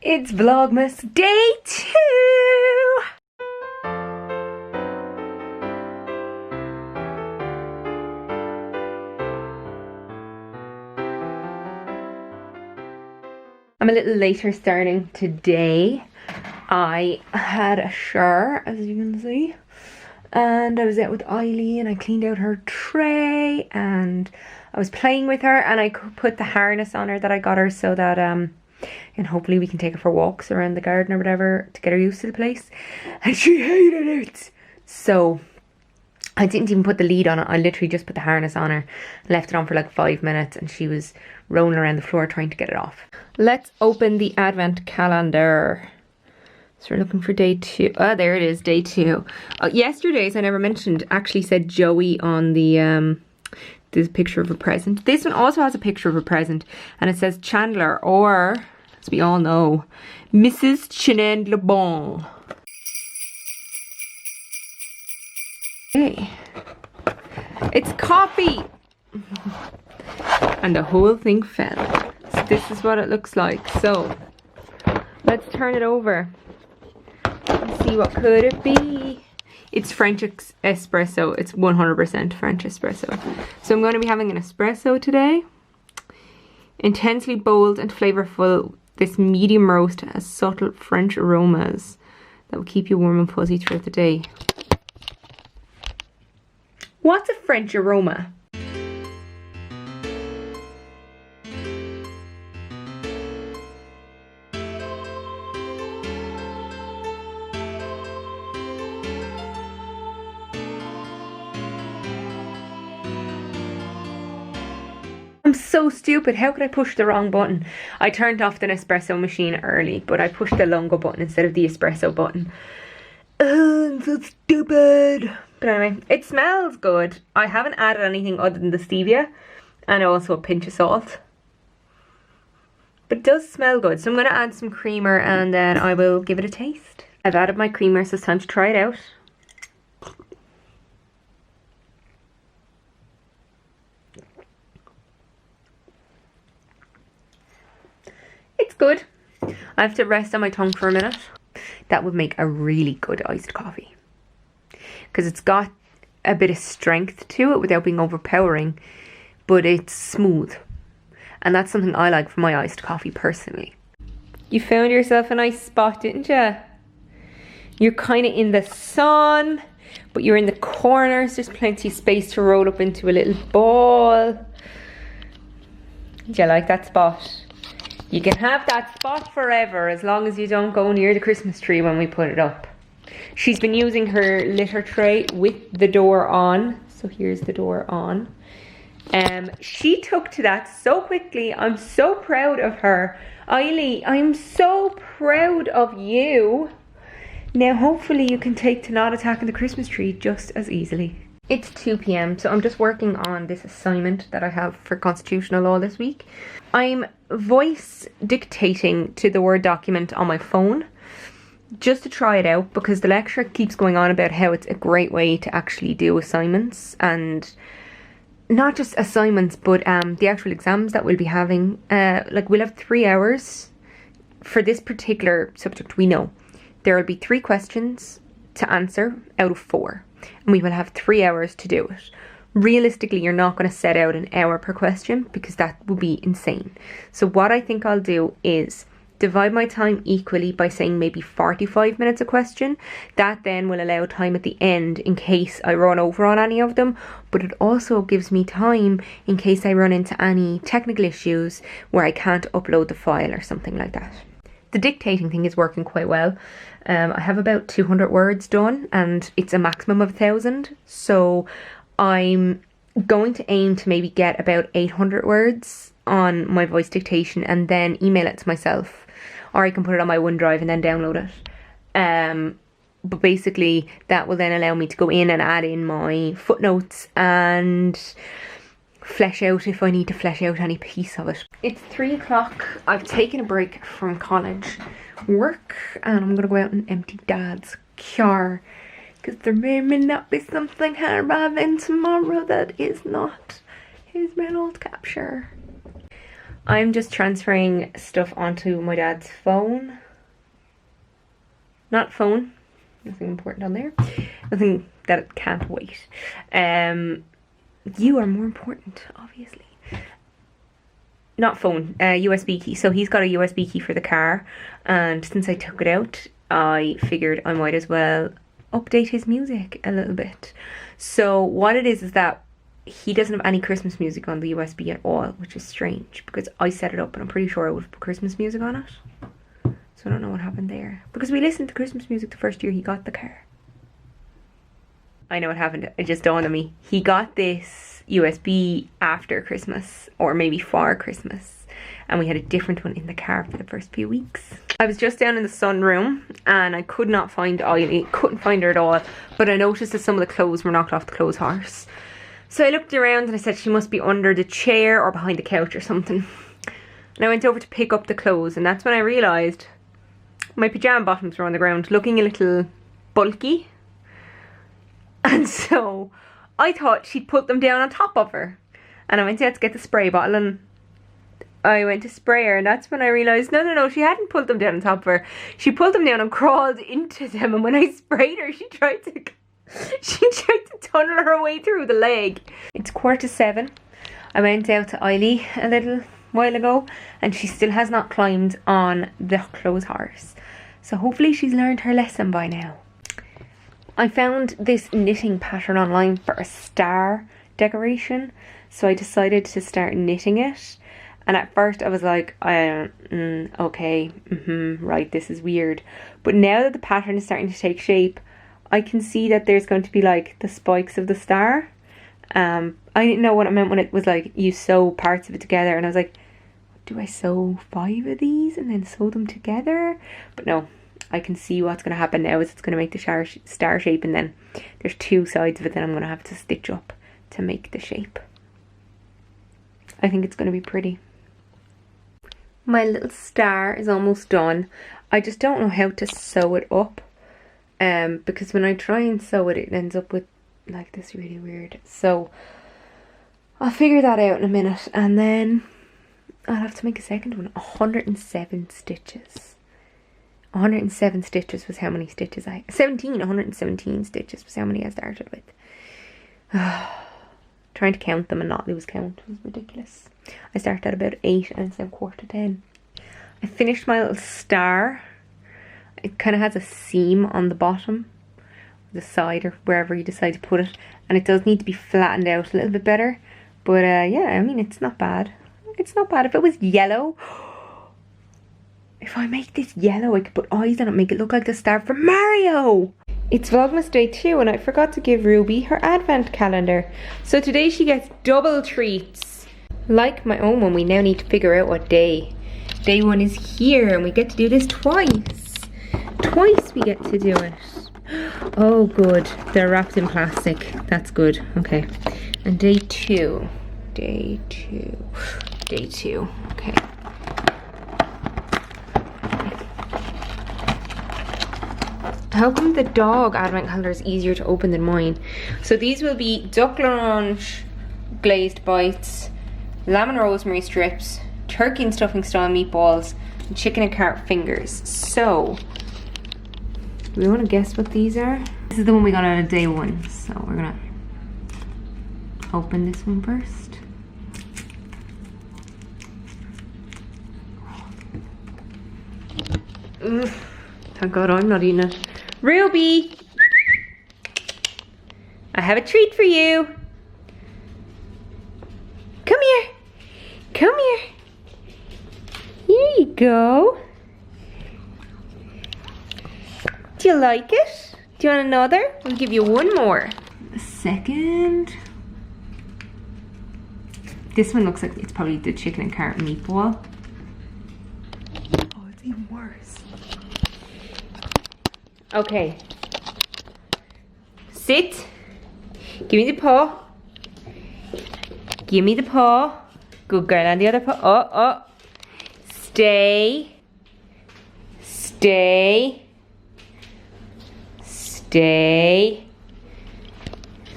It's Vlogmas day 2! I'm a little later starting today. I had a shower, as you can see, and I was out with Eiley and I cleaned out her tray and I was playing with her, and I put the harness on her that I got her so that and hopefully we can take her for walks around the garden or whatever to get her used to the place. And she hated it. So I didn't even put the lead on it. I literally just put the harness on her, left it on for like 5 minutes, and she was rolling around the floor trying to get it off. Let's open the advent calendar. So we're looking for day 2. Oh, there it is, day 2. Yesterday's, I never mentioned, actually said Joey on the there's a picture of a present. This one also has a picture of a present, and it says Chandler, or, as we all know, Mrs. Chandler. Okay. It's coffee! And the whole thing fell. So this is what it looks like. So, let's turn it over and see what could it be. It's French espresso. It's 100% French espresso. So I'm going to be having an espresso today. Intensely bold and flavorful. This medium roast has subtle French aromas that will keep you warm and fuzzy throughout the day. What's a French aroma? I'm so stupid. How could I push the wrong button? I turned off the Nespresso machine early, but I pushed the Lungo button instead of the espresso button. I'm so stupid. But anyway, it smells good. I haven't added anything other than the stevia and also a pinch of salt. But it does smell good. So I'm going to add some creamer and then I will give it a taste. I've added my creamer, so it's time to try it out. It's good. I have to rest on my tongue for a minute. That would make a really good iced coffee. Because it's got a bit of strength to it without being overpowering. But it's smooth. And that's something I like for my iced coffee personally. You found yourself a nice spot, didn't you? You're kind of in the sun, but you're in the corners. There's plenty of space to roll up into a little ball. Do you like that spot? You can have that spot forever as long as you don't go near the Christmas tree when we put it up. She's been using her litter tray with the door on. So here's the door on. She took to that so quickly. I'm so proud of her. Eiley, I'm so proud of you. Now hopefully you can take to not attacking the Christmas tree just as easily. It's 2 p.m. so I'm just working on this assignment that I have for constitutional law this week. I'm voice dictating to the Word document on my phone just to try it out, because the lecturer keeps going on about how it's a great way to actually do assignments, and not just assignments but the actual exams that we'll be having. Like we'll have 3 hours for this particular subject. We know there will be 3 questions to answer out of 4. And we will have 3 hours to do it. Realistically, you're not going to set out an hour per question because that would be insane. So what I think I'll do is divide my time equally by saying maybe 45 minutes a question. That then will allow time at the end in case I run over on any of them. But it also gives me time in case I run into any technical issues where I can't upload the file or something like that. The dictating thing is working quite well. I have about 200 words done and it's a maximum of 1,000. So I'm going to aim to maybe get about 800 words on my voice dictation and then email it to myself. Or I can put it on my OneDrive and then download it. But basically that will then allow me to go in and add in my footnotes and flesh out if I need to flesh out any piece of it. It's 3 o'clock. I've taken a break from college work and I'm gonna go out and empty Dad's car because there may or may not be something arriving tomorrow that is not his Reynolds capture. I'm just transferring stuff onto my dad's phone. Not phone. Nothing important on there. Nothing that can't wait. You are more important, obviously. Not phone, USB key. So he's got a USB key for the car, and since I took it out, I figured I might as well update his music a little bit. So what it is that he doesn't have any Christmas music on the USB at all, which is strange because I set it up and I'm pretty sure I would have put Christmas music on it. So I don't know what happened there, because we listened to Christmas music the first year he got the car. I know what happened. It just dawned on me. He got this USB after Christmas, or maybe for Christmas, and we had a different one in the car for the first few weeks. I was just down in the sunroom and I could not find Eiley. Couldn't find her at all, but I noticed that some of the clothes were knocked off the clothes horse. So I looked around and I said she must be under the chair or behind the couch or something. And I went over to pick up the clothes, and that's when I realised my pyjama bottoms were on the ground, looking a little bulky. And so I thought she'd put them down on top of her. And I went out to get the spray bottle and I went to spray her, and that's when I realised no, she hadn't pulled them down on top of her. She pulled them down and crawled into them, and when I sprayed her, she tried to tunnel her way through the leg. It's 7:15. I went out to Eiley a little while ago and she still has not climbed on the clothes horse. So hopefully she's learned her lesson by now. I found this knitting pattern online for a star decoration, so I decided to start knitting it. And at first I was like, okay, right, this is weird. But now that the pattern is starting to take shape, I can see that there's going to be like the spikes of the star. I didn't know what it meant when it was like you sew parts of it together, and I was like, do I sew 5 of these and then sew them together? But no, I can see what's going to happen now is it's going to make the star shape, and then there's 2 sides of it that I'm going to have to stitch up to make the shape. I think it's going to be pretty. My little star is almost done. I just don't know how to sew it up, because when I try and sew it, it ends up with like this really weird. So I'll figure that out in a minute, and then I'll have to make a second one. 107 stitches. 107 stitches was how many stitches 117 stitches was how many I started with. Trying to count them and not lose count was ridiculous. I started at about 8 and it's now 9:45. I finished my little star. It kind of has a seam on the bottom, the side, or wherever you decide to put it, and it does need to be flattened out a little bit better. But yeah, I mean, it's not bad. It's not bad. If it was yellow, if I make this yellow, I could put eyes on it and make it look like the star from Mario. It's Vlogmas Day 2 and I forgot to give Ruby her advent calendar. So today she gets double treats. Like my own one, we now need to figure out what day. Day 1 is here and we get to do this twice. Twice we get to do it. Oh good, they're wrapped in plastic. That's good, okay. And day 2. Day 2, okay. How come the dog advent calendar is easier to open than mine? So these will be duck l'orange glazed bites, lamb and rosemary strips, turkey and stuffing style meatballs, and chicken and carrot fingers. So, do we want to guess what these are? This is the one we got out of day 1, so we're gonna open this one first. Ugh, thank God I'm not eating it. Ruby! I have a treat for you. Come here. Come here. Here you go. Do you like it? Do you want another? I'll give you one more. A second. This one looks like it's probably the chicken and carrot meatball. Oh, it's even worse. Okay. Sit. Give me the paw. Give me the paw. Good girl. And the other paw. Oh. Stay. Stay. Stay.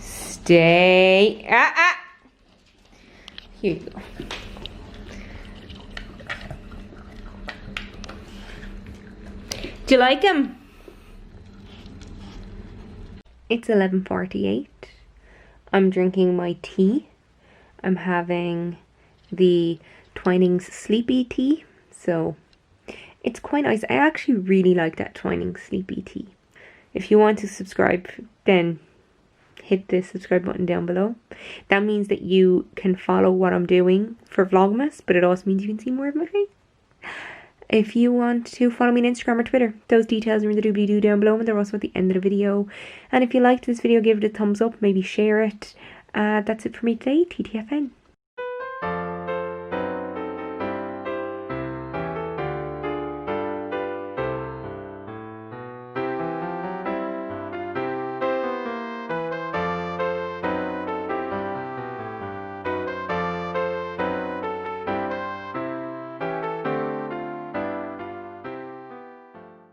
Stay. Here you go. Do you like them? It's 11:48. I'm drinking my tea. I'm having the Twinings Sleepy Tea. So it's quite nice. I actually really like that Twinings Sleepy Tea. If you want to subscribe, then hit the subscribe button down below. That means that you can follow what I'm doing for Vlogmas, but it also means you can see more of my face. If you want to follow me on Instagram or Twitter, those details are in the doobly-doo down below, and they're also at the end of the video. And if you liked this video, give it a thumbs up, maybe share it. That's it for me today. TTFN.